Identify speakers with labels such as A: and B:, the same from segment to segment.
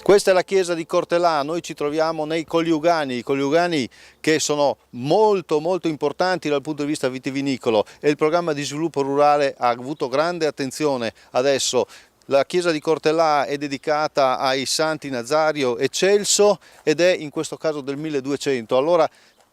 A: Questa è la chiesa di Cortelà, noi ci troviamo nei coniugani, i coniugani che sono molto importanti dal punto di vista vitivinicolo e il programma di sviluppo rurale ha avuto grande attenzione. Adesso la chiesa di Cortelà è dedicata ai santi Nazario e Celso ed è in questo caso del 1200. Allora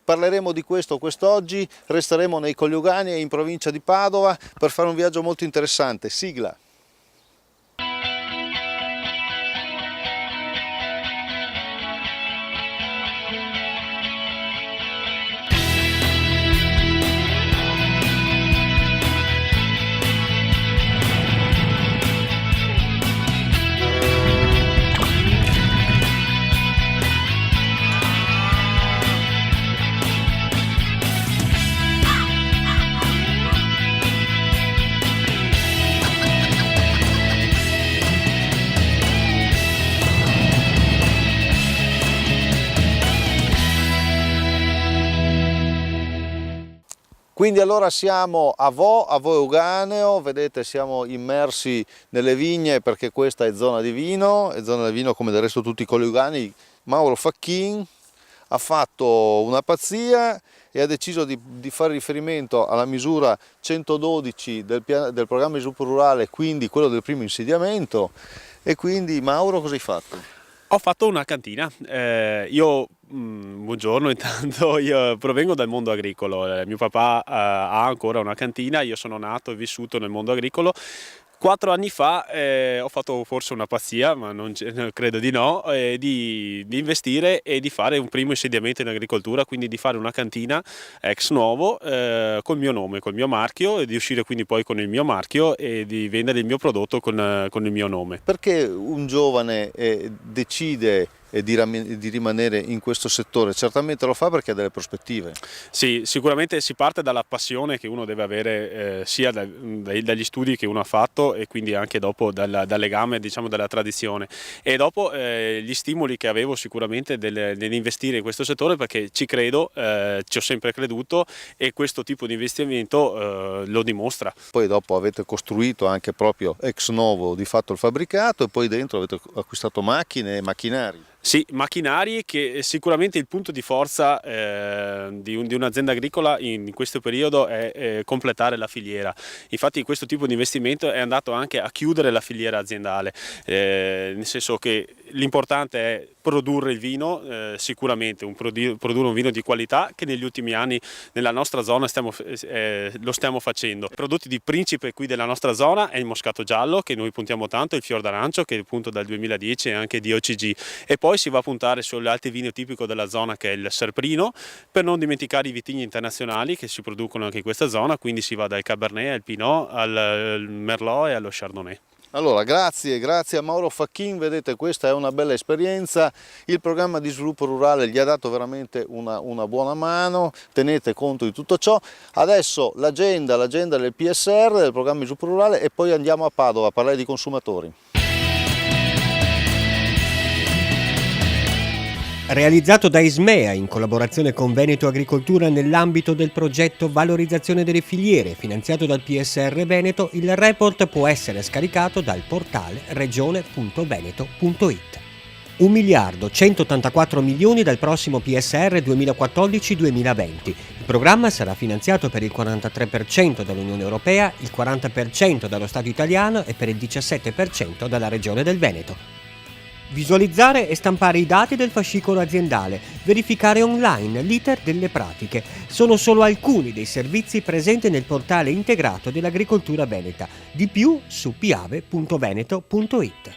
A: parleremo di questo quest'oggi, resteremo nei coniugani e in provincia di Padova per fare un viaggio molto interessante. Sigla! Quindi allora siamo a Vo Euganeo, vedete siamo immersi nelle vigne perché questa è zona di vino come del resto tutti i coniugani. Mauro Facchin ha fatto una pazzia e ha deciso di fare riferimento alla misura 112 del programma di sviluppo rurale, quindi quello del primo insediamento. E quindi Mauro, cosa hai fatto?
B: Ho fatto una cantina, buongiorno, intanto io provengo dal mondo agricolo, mio papà ha ancora una cantina, io sono nato e vissuto nel mondo agricolo. 4 anni fa ho fatto forse una pazzia, ma credo di no, di investire e di fare un primo insediamento in agricoltura, quindi di fare una cantina ex novo col mio nome, col mio marchio, e di uscire quindi poi con il mio marchio e di vendere il mio prodotto con il mio nome.
A: Perché un giovane decide di rimanere in questo settore? Certamente lo fa perché ha delle prospettive.
B: Sì, sicuramente si parte dalla passione che uno deve avere sia dagli studi che uno ha fatto e quindi anche dopo dal legame, diciamo, della tradizione, e dopo gli stimoli che avevo sicuramente nell'investire in questo settore, perché ci credo, ci ho sempre creduto e questo tipo di investimento lo dimostra.
A: Poi dopo avete costruito anche proprio ex novo di fatto il fabbricato e poi dentro avete acquistato macchine e macchinari.
B: Sì, macchinari, che sicuramente il punto di forza di un'azienda agricola in questo periodo è completare la filiera. Infatti questo tipo di investimento è andato anche a chiudere la filiera aziendale, nel senso che l'importante è produrre il vino, sicuramente produrre un vino di qualità che negli ultimi anni nella nostra zona lo stiamo facendo. I prodotti di principe qui della nostra zona è il moscato giallo, che noi puntiamo tanto, il fior d'arancio, che è appunto dal 2010 e anche di OCG, e poi si va a puntare sull'altro vino tipico della zona che è il Serprino, per non dimenticare i vitigni internazionali che si producono anche in questa zona, quindi si va dal Cabernet al Pinot al Merlot e allo Chardonnay.
A: Allora, grazie a Mauro Facchin, vedete questa è una bella esperienza, il programma di sviluppo rurale gli ha dato veramente una buona mano, tenete conto di tutto ciò. Adesso l'agenda del PSR, del programma di sviluppo rurale, e poi andiamo a Padova a parlare di consumatori.
C: Realizzato da Ismea in collaborazione con Veneto Agricoltura nell'ambito del progetto Valorizzazione delle filiere finanziato dal PSR Veneto, il report può essere scaricato dal portale regione.veneto.it. 1 miliardo 184 milioni dal prossimo PSR 2014-2020. Il programma sarà finanziato per il 43% dall'Unione Europea, il 40% dallo Stato italiano e per il 17% dalla Regione del Veneto. Visualizzare e stampare i dati del fascicolo aziendale, verificare online l'iter delle pratiche. Sono solo alcuni dei servizi presenti nel portale integrato dell'agricoltura veneta. Di più su piave.veneto.it.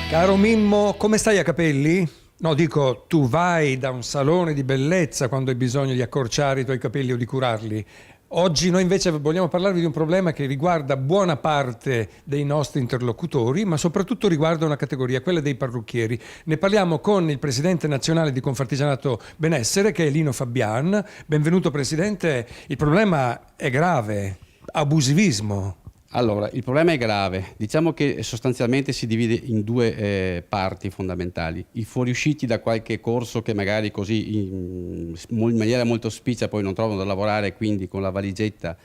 D: Caro Mimmo, come stai a capelli? No, dico, tu vai da un salone di bellezza quando hai bisogno di accorciare i tuoi capelli o di curarli. Oggi noi invece vogliamo parlarvi di un problema che riguarda buona parte dei nostri interlocutori, ma soprattutto riguarda una categoria, quella dei parrucchieri. Ne parliamo con il presidente nazionale di Confartigianato Benessere, che è Lino Fabian. Benvenuto Presidente. Il problema è grave, abusivismo.
E: Allora, il problema è grave, diciamo che sostanzialmente si divide in due parti fondamentali: i fuoriusciti da qualche corso che magari così in maniera molto spiccia poi non trovano da lavorare, quindi con la valigetta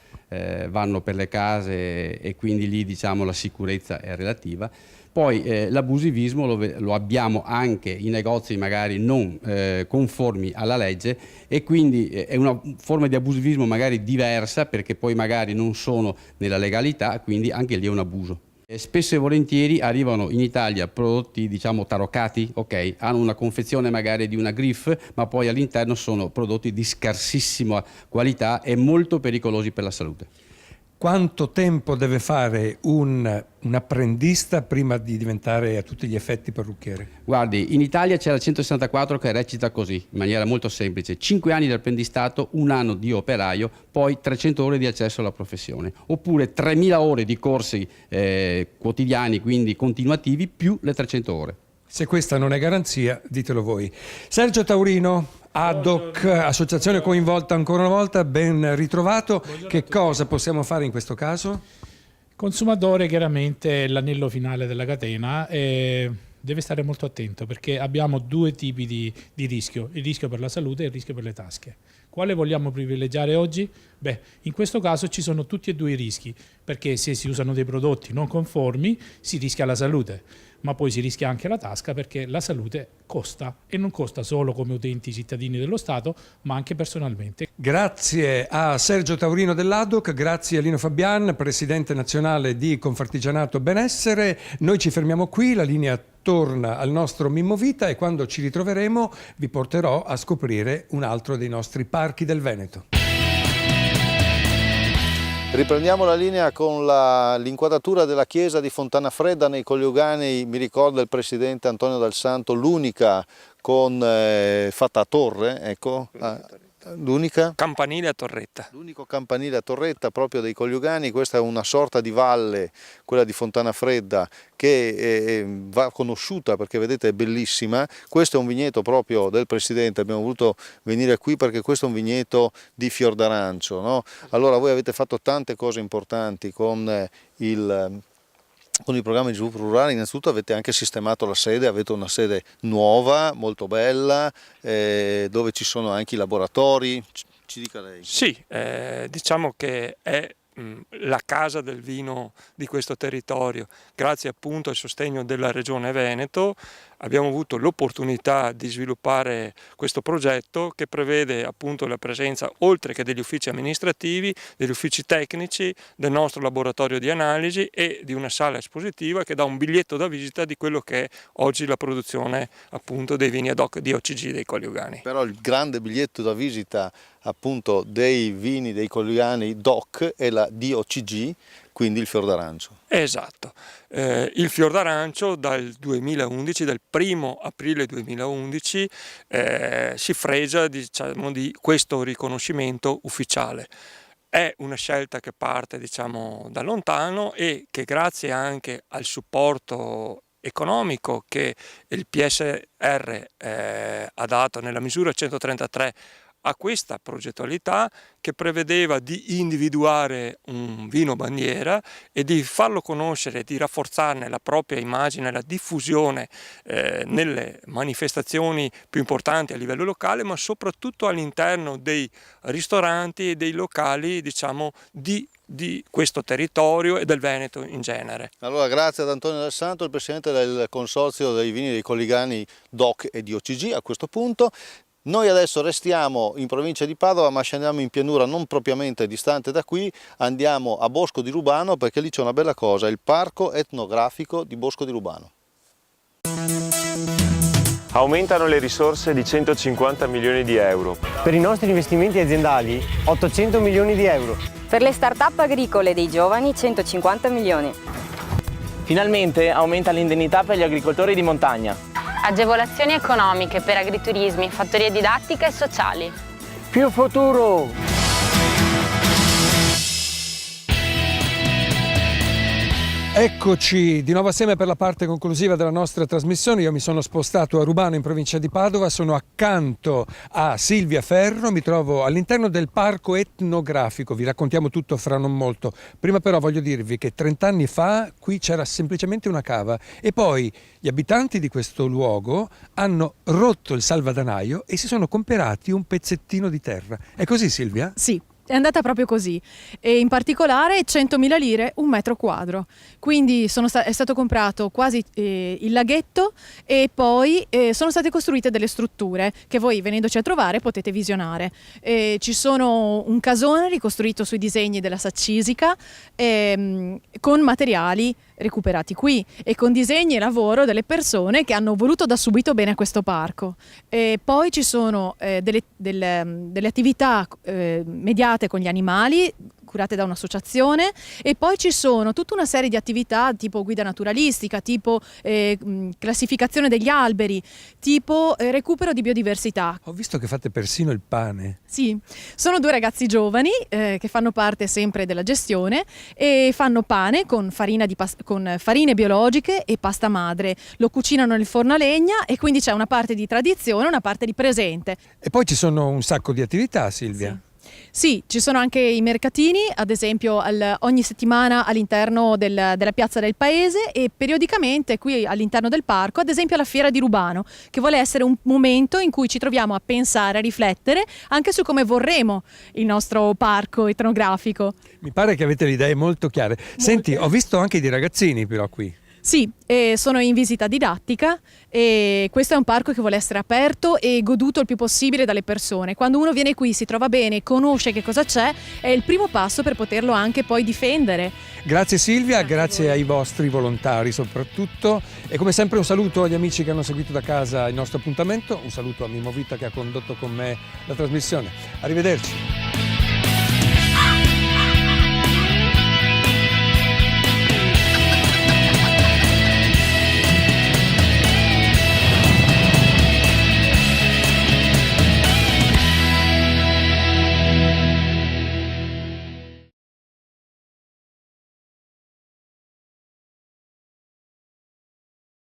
E: vanno per le case e quindi lì diciamo la sicurezza è relativa. Poi l'abusivismo lo abbiamo anche in negozi magari non conformi alla legge, e quindi è una forma di abusivismo magari diversa, perché poi magari non sono nella legalità, quindi anche lì è un abuso. Spesso e volentieri arrivano in Italia prodotti diciamo taroccati, ok, hanno una confezione magari di una Griff, ma poi all'interno sono prodotti di scarsissima qualità e molto pericolosi per la salute.
D: Quanto tempo deve fare un apprendista prima di diventare a tutti gli effetti parrucchiere?
E: Guardi, in Italia c'è la 164 che recita così, in maniera molto semplice: 5 anni di apprendistato, 1 anno di operaio, poi 300 ore di accesso alla professione, oppure 3.000 ore di corsi quotidiani, quindi continuativi, più le 300 ore.
D: Se questa non è garanzia, ditelo voi. Sergio Taurino, ADOC, associazione coinvolta ancora una volta, ben ritrovato. Che cosa possiamo fare in questo caso?
F: Consumatore chiaramente è l'anello finale della catena e deve stare molto attento, perché abbiamo due tipi di rischio: il rischio per la salute e il rischio per le tasche. Quale vogliamo privilegiare oggi? Beh, in questo caso ci sono tutti e due i rischi, perché se si usano dei prodotti non conformi si rischia la salute, ma poi si rischia anche la tasca, perché la salute costa, e non costa solo come utenti cittadini dello Stato, ma anche personalmente.
D: Grazie a Sergio Taurino dell'ADOC, grazie a Lino Fabian, presidente nazionale di Confartigianato Benessere. Noi ci fermiamo qui, la linea torna al nostro Mimmo Vita e quando ci ritroveremo vi porterò a scoprire un altro dei nostri parchi del Veneto.
A: Riprendiamo la linea con l'inquadratura della chiesa di Fontana Fredda nei Colli. Mi ricorda il presidente Antonio Dal Santo, l'unica fatta a torre, ecco. L'unica
G: campanile a torretta.
A: L'unico campanile a torretta proprio dei Colli. Questa è una sorta di valle, quella di Fontana Fredda, che va conosciuta perché vedete è bellissima. Questo è un vigneto proprio del presidente, abbiamo voluto venire qui perché questo è un vigneto di fior d'arancio, no? Allora voi avete fatto tante cose importanti con il programma di sviluppo rurale. Innanzitutto avete anche sistemato la sede, avete una sede nuova, molto bella, dove ci sono anche i laboratori. Ci dica lei.
G: Sì, diciamo che è la casa del vino di questo territorio. Grazie appunto al sostegno della Regione Veneto abbiamo avuto l'opportunità di sviluppare questo progetto, che prevede appunto la presenza, oltre che degli uffici amministrativi, degli uffici tecnici, del nostro laboratorio di analisi e di una sala espositiva che dà un biglietto da visita di quello che è oggi la produzione appunto dei vini ad hoc di OCG dei Colli Euganei.
A: Però il grande biglietto da visita appunto dei vini dei Colli Euganei DOC è la DOCG, quindi il fior d'arancio.
G: Esatto, il fior d'arancio dal 2011, dal 1° aprile 2011, si fregia diciamo, di questo riconoscimento ufficiale. È una scelta che parte diciamo, da lontano e che grazie anche al supporto economico che il PSR ha dato nella misura 133 a questa progettualità, che prevedeva di individuare un vino bandiera e di farlo conoscere, di rafforzarne la propria immagine, la diffusione nelle manifestazioni più importanti a livello locale, ma soprattutto all'interno dei ristoranti e dei locali diciamo di questo territorio e del Veneto in genere.
A: Allora grazie ad Antonio Dal Santo, il presidente del consorzio dei vini dei Colli Euganei DOC e di OCG a questo punto. Noi adesso restiamo in provincia di Padova, ma scendiamo in pianura non propriamente distante da qui, andiamo a Bosco di Rubano perché lì c'è una bella cosa, il parco etnografico di Bosco di Rubano.
H: Aumentano le risorse di 150 milioni di euro.
I: Per i nostri investimenti aziendali 800 milioni di euro.
J: Per le start-up agricole dei giovani 150 milioni.
I: Finalmente aumenta l'indennità per gli agricoltori di montagna.
K: Agevolazioni economiche per agriturismi, fattorie didattiche e sociali.
I: Più futuro!
D: Eccoci di nuovo assieme per la parte conclusiva della nostra trasmissione. Io mi sono spostato a Rubano in provincia di Padova, sono accanto a Silvia Ferro, mi trovo all'interno del parco etnografico, vi raccontiamo tutto fra non molto. Prima però voglio dirvi che 30 anni fa qui c'era semplicemente una cava e poi gli abitanti di questo luogo hanno rotto il salvadanaio e si sono comperati un pezzettino di terra. È così Silvia?
L: Sì. È andata proprio così, e in particolare 100.000 lire un metro quadro, quindi è stato comprato quasi il laghetto e poi sono state costruite delle strutture che voi venendoci a trovare potete visionare. Ci sono un casone ricostruito sui disegni della Saccisica con materiali recuperati qui e con disegni e lavoro delle persone che hanno voluto da subito bene a questo parco. Poi ci sono delle attività mediate con gli animali curate da un'associazione, e poi ci sono tutta una serie di attività tipo guida naturalistica, tipo classificazione degli alberi, tipo recupero di biodiversità.
D: Ho visto che fate persino il pane.
L: Sì, sono 2 ragazzi giovani che fanno parte sempre della gestione e fanno pane con con farine biologiche e pasta madre. Lo cucinano nel forno a legna e quindi c'è una parte di tradizione e una parte di presente.
D: E poi ci sono un sacco di attività, Silvia.
L: Sì, ci sono anche i mercatini, ad esempio ogni settimana all'interno della piazza del paese, e periodicamente qui all'interno del parco, ad esempio alla Fiera di Rubano, che vuole essere un momento in cui ci troviamo a pensare, a riflettere anche su come vorremmo il nostro parco etnografico.
D: Mi pare che avete le idee molto chiare. Senti, ho visto anche dei ragazzini però qui.
L: Sì, sono in visita didattica e questo è un parco che vuole essere aperto e goduto il più possibile dalle persone. Quando uno viene qui, si trova bene, conosce che cosa c'è, è il primo passo per poterlo anche poi difendere.
D: Grazie Silvia, grazie ai vostri volontari soprattutto, e come sempre un saluto agli amici che hanno seguito da casa il nostro appuntamento, un saluto a Mimo Vita che ha condotto con me la trasmissione. Arrivederci.